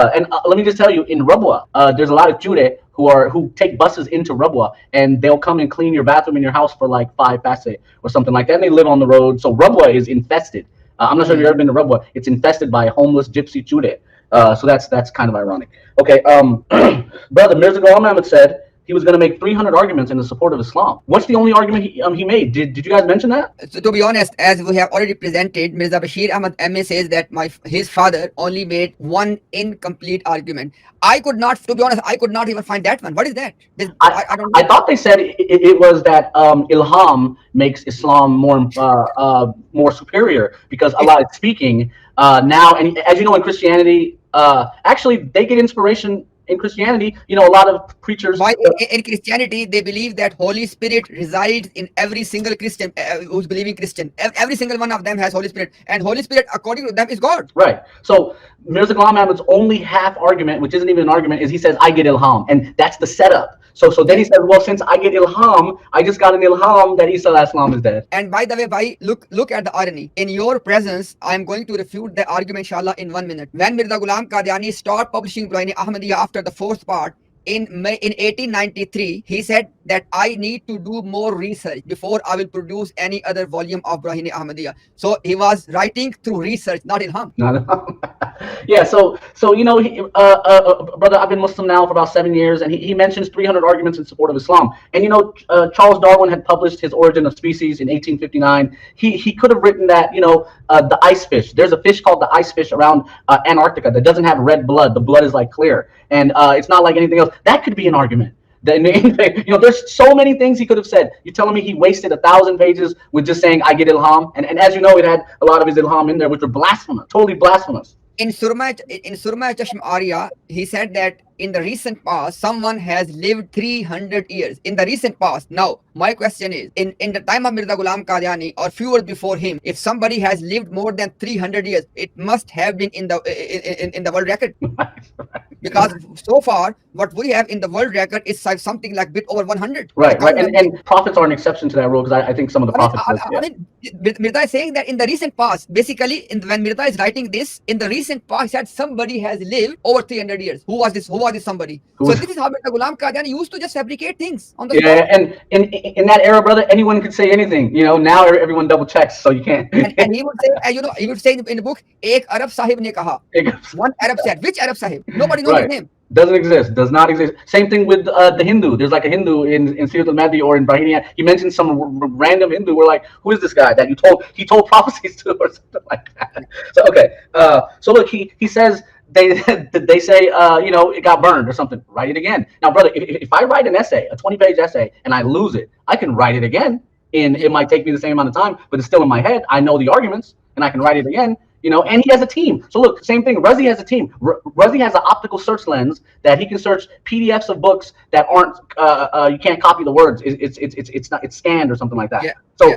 Let me just tell you, in Rabwa, there's a lot of Jude who take buses into Rabwa, and they'll come and clean your bathroom in your house for like 5 paise or something like that. And they live on the road, so Rabwa is infested. I'm not sure if you've ever been to Rabwa. It's infested by homeless gypsy Jude. So that's kind of ironic. Okay, brother Mirza Ghulam Ahmad said he was going to make 300 arguments in the support of Islam. What's the only argument he made? Did you guys mention that? So to be honest, as we have already presented, Mirza Bashir Ahmad MA says that his father only made one incomplete argument. I could not, to be honest, I could not even find that one. What is that? I don't know. I thought they said it was that Ilham makes Islam more superior because Allah is speaking now. And as you know, in Christianity, actually they get inspiration in Christianity. You know, a lot of preachers. In Christianity, they believe that Holy Spirit resides in every single Christian who's believing Christian. Every single one of them has Holy Spirit, and Holy Spirit, according to them, is God. Right. So Mirza Ghulam Ahmad's only half argument, which isn't even an argument, is he says, I get ilham. And that's the setup. So then he says, well, since I get ilham, I just got an ilham that Isa alayhi salam is dead. And by the way, bhai, look at the irony. In your presence, I am going to refute the argument, inshallah, in 1 minute. When Mirza Ghulam Qadiani stopped publishing Ahmadiyya after the fourth part, in 1893, he said that I need to do more research before I will produce any other volume of Brahini Ahmadiyya. So he was writing through research, not ilham. Yeah, so you know, brother, I've been Muslim now for about 7 years, and he mentions 300 arguments in support of Islam. And you know, Charles Darwin had published his Origin of Species in 1859. He could have written that, you know, the ice fish. There's a fish called the ice fish around Antarctica that doesn't have red blood. The blood is like clear, and it's not like anything else. That could be an argument. You know, there's so many things he could have said. You're telling me he wasted 1,000 pages with just saying I get ilham, and as you know, it had a lot of his ilham in there, which were blasphemous, totally blasphemous. In Surma Chashma Arya, he said that in the recent past, someone has lived 300 years. In the recent past. Now, my question is, in the time of Mirza Ghulam Qadiani or fewer before him, if somebody has lived more than 300 years, it must have been in the world record. Because so far, what we have in the world record is something like a bit over 100. Right. And prophets are an exception to that rule, because I think some of the prophets. Mirza is saying that in the recent past, basically, when Mirza is writing this, in the recent past, he said somebody has lived over 300 years. Who was this? Who was this somebody? So this is how Mirza Ghulam Qadiani used to just fabricate things on the spot. And in that era, brother, anyone could say anything. You know, now everyone double checks, so you can't. And he would say, you know, he would say in the book, "Ek Arab Sahib ne kaha." One Arab said. Which Arab Sahib? Nobody knows his name. Doesn't exist. Does not exist. Same thing with the Hindu. There's like a Hindu in Sirat al-Mahdi or in Brahiniya. He mentioned some random Hindu. We're like, who is this guy that he told prophecies to or something like that? So okay. So look, he says they say you know, it got burned or something. Write it again. Now, brother, if I write an essay, a 20-page essay, and I lose it, I can write it again. It might take me the same amount of time, but it's still in my head. I know the arguments, and I can write it again. You know, and he has a team. So look, same thing. Razi has a team. Razi has an optical search lens that he can search PDFs of books that aren't. You can't copy the words. It's scanned or something like that. Yeah. So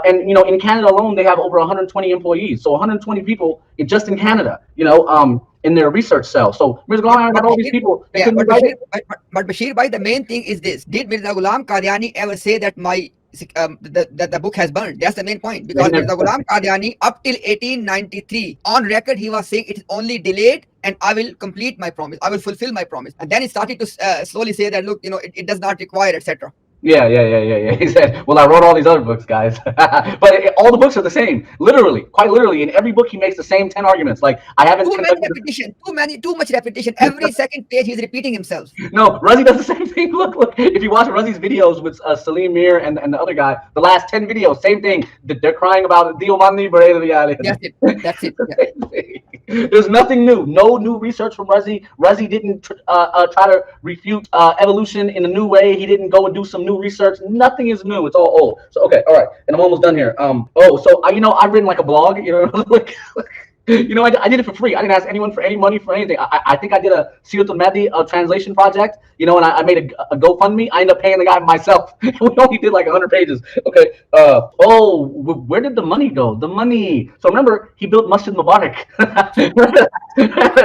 and you know, in Canada alone, they have over 120 employees. So 120 people just in Canada. You know, in their research cell. So Mirza Ghulam Ahmad had all these people. Yeah, but Bashir bhai, the main thing is this: did Mirza Ghulam Qadiani ever say that the book has burned? That's the main point, because Mirza Ghulam Qadiani up till 1893 on record he was saying it is only delayed and I will complete my promise, I will fulfill my promise, and then he started to slowly say that, look, you know, it does not require, etc. Yeah. He said, well, I wrote all these other books, guys. But all the books are the same. Literally, quite literally. In every book, he makes the same 10 arguments. Like, I haven't... Too much repetition. Every second page, he's repeating himself. No, Razi does the same thing. Look. If you watch Razi's videos with Salim Mir and the other guy, the last 10 videos, same thing. They're crying about Diomandi. That's it. Yeah. There's nothing new. No new research from Razi. Razi didn't try to refute evolution in a new way. He didn't go and do some new research. Nothing is new. It's all old. So okay, all right, and I'm almost done here. So you know, I've written like a blog. You know, you know, I did it for free. I didn't ask anyone for any money for anything. I think I did a Sirat al-Mahdi translation project. You know, and I made a GoFundMe. I ended up paying the guy myself. We only did like 100 pages. Okay. Where did the money go? The money. So remember, he built Masjid Mubarak. Remember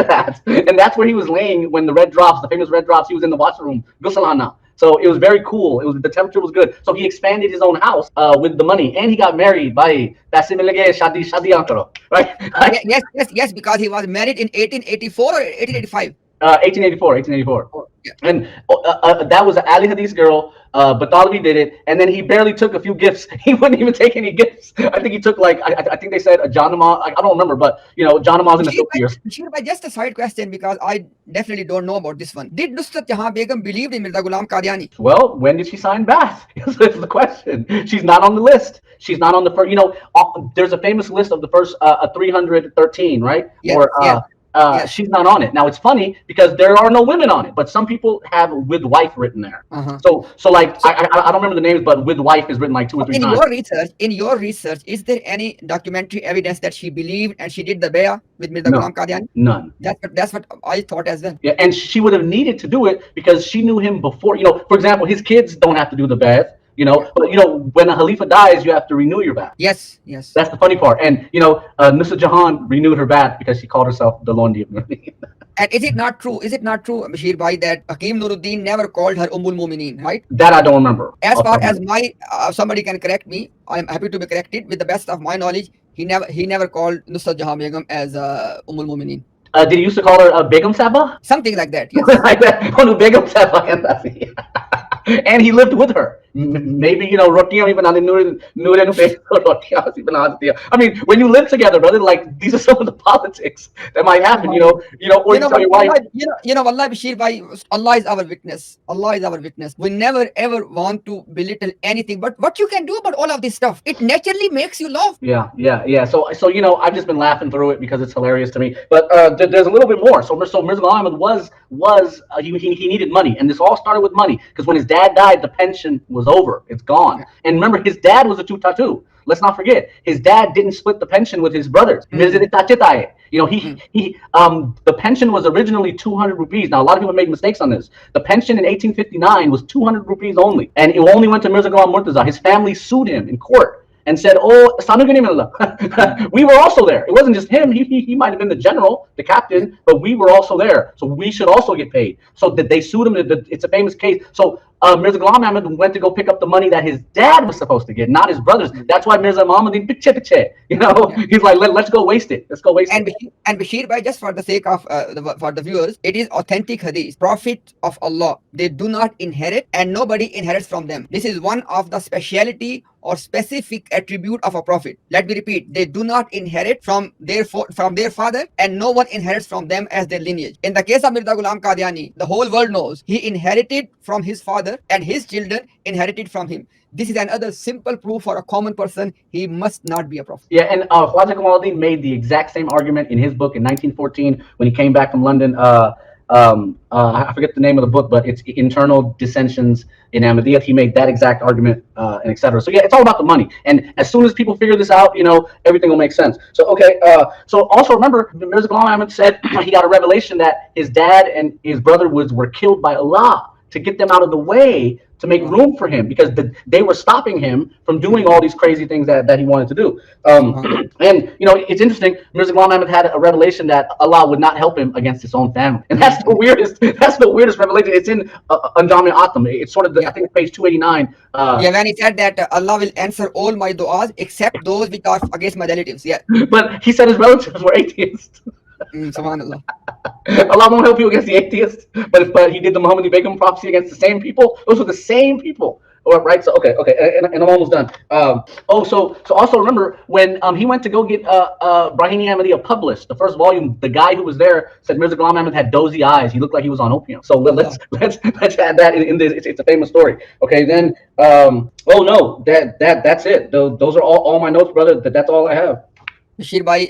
that? And that's where he was laying when the red drops, the famous red drops. He was in the washroom, Gusalana. So it was very cool. It was the temperature was good. So he expanded his own house with the money, and he got married. By paise mil gaye, shadi shadi karo, right? Yes, because he was married in 1884 or 1885. 1884, 1884. Oh, yeah. And that was an Ali Hadith girl. Batalabi did it, and then he barely took a few gifts. He wouldn't even take any gifts. I think he took like I think they said a Janama. I don't remember, but Janama's in the 50 years. Bashir, just a side question because I definitely don't know about this one. Did Nusrat Jahan Begum believe in Mirza Ghulam Qadiani? Well, when did she sign Ba'ath? Is the question. She's not on the list. She's not on the first. There's a famous list of the first 313, right? Yes, Or yes. she's not on it. Now it's funny because there are no women on it, but some people have with wife written there. So like I don't remember the names, but with wife is written like 2 or 3 times. In your research, is there any documentary evidence that she believed and she did the bay'ah with Mirza Ghulam Qadiani? None. That's what I thought as well. Yeah, and she would have needed to do it because she knew him before. For example, his kids don't have to do the Ba'ath. But when a Khalifa dies, you have to renew your Ba'ath. Yes. That's the funny part. And Nusrat Jahan renewed her Ba'ath because she called herself the Londi of Nuruddin. And is it not true, Bashir Bhai, that Hakim Nuruddin never called her Ummul Mumineen, right? That I don't remember. As far as my somebody can correct me, I am happy to be corrected. With the best of my knowledge, he never called Nusrat Jahan Begum as Ummul Mumineen. Did he used to call her Begum Saba? Something like that, yes. Like that. Begum Saba. And he lived with her. Maybe rotiyan bhi bana de noor pe rotiyan bhi bana diya. I mean, when you live together, brother, like these are some of the politics that might happen. Or you tell your wife. Wallahi Bashir Bhai, Allah is our witness. Allah is our witness. We never ever want to belittle anything, but what you can do about all of this stuff, it naturally makes you laugh. Yeah. So I've just been laughing through it because it's hilarious to me. But there's a little bit more. So Mirza Ghulam Ahmad was he needed money, and this all started with money because when his dad died, the pension was over. It's gone. And remember, his dad was a Tutatu. Let's not forget, his dad didn't split the pension with his brothers. The pension was originally 200 rupees. Now, a lot of people make mistakes on this. The pension in 1859 was 200 rupees only, and it only went to Mirza Ghulam Murtaza. His family sued him in court and said, "Oh, we were also there. It wasn't just him. He might have been the general, the captain, but we were also there. So we should also get paid." So that they sued him. It's a famous case. So Mirza Ghulam Ahmad went to go pick up the money that his dad was supposed to get, not his brothers. That's why Mirza Muhammad didn't he's like, let's go waste it. Let's go waste it. And Bashir Bhai, just for the sake of for the viewers, it is authentic hadith. Prophet of Allah, they do not inherit, and nobody inherits from them. This is one of the speciality or specific attribute of a prophet. Let me repeat, they do not inherit from their father, and no one inherits from them as their lineage. In the case of Mirza Ghulam Qadiani, the whole world knows he inherited from his father, and his children inherited from him. This is another simple proof for a common person. He must not be a prophet. Yeah, and Khwaja Kamaluddin made the exact same argument in his book in 1914 when he came back from London. I forget the name of the book, but it's Internal Dissensions in Ahmadiyya. He made that exact argument, and etc. So yeah, it's all about the money. And as soon as people figure this out, everything will make sense. So okay, so also remember, Mirza Ghulam Ahmad said he got a revelation that his dad and his brother were killed by Allah to get them out of the way, to make room for him, because they were stopping him from doing all these crazy things that he wanted to do. And it's interesting, Mirza Ghulam Ahmad had a revelation that Allah would not help him against his own family, and that's the weirdest revelation. It's in Anjam Atam. It's sort of I think page 289. When he said that Allah will answer all my du'as except those which are against my relatives. Yeah, but he said his relatives were atheists. Subhanallah. Allah won't help you against the atheists, but he did the Muhammadi Begum prophecy against the same people. Those were the same people. Right? So okay, and I'm almost done. So also remember when he went to go get Brahini Ahmadiyya published, the first volume, the guy who was there said Mirza Ghulam Ahmad had dozy eyes. He looked like he was on opium. So let's add that in this. It's a famous story. Okay, then that's it. Those are all my notes, brother. That's all I have. Bashir Bhai,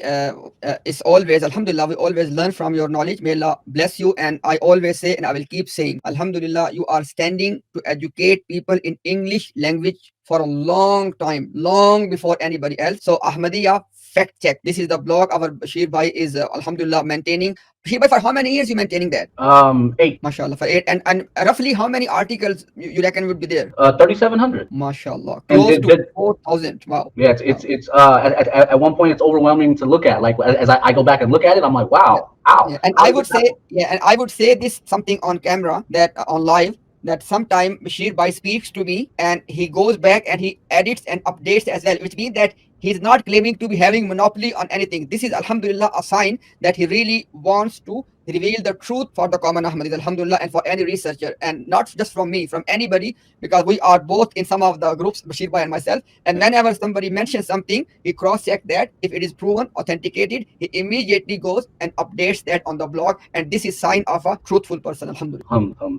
it's always, Alhamdulillah, we always learn from your knowledge. May Allah bless you. And I always say, and I will keep saying, Alhamdulillah, you are standing to educate people in English language for a long time, long before anybody else. So Ahmadiyya fact check. This is the blog our Bashir Bhai is, Alhamdulillah, maintaining. Bashir Bhai, for how many years you maintaining that? 8. MashaAllah, for 8. And roughly how many articles you reckon would be there? 3,700. MashaAllah. Close to 4,000. Wow. Yeah, it's at one point it's overwhelming to look at. Like as I go back and look at it, I'm like, wow. Yeah. And I would say this something on camera, that on live, that sometime Bashir Bhai speaks to me and he goes back and he edits and updates as well, which means that he's not claiming to be having monopoly on anything. This is alhamdulillah a sign that he really wants to reveal the truth for the common Ahmadis, alhamdulillah, and for any researcher, and not just from me, from anybody, because we are both in some of the groups, Bashir Bhai and myself. And whenever somebody mentions something, we cross check that. If it is proven, authenticated, he immediately goes and updates that on the blog. And this is sign of a truthful person, alhamdulillah.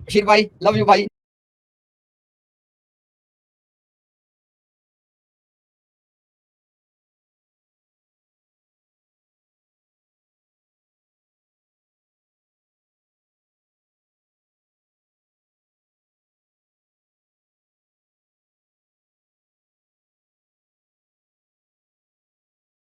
Bashir Bhai, love you, bhai.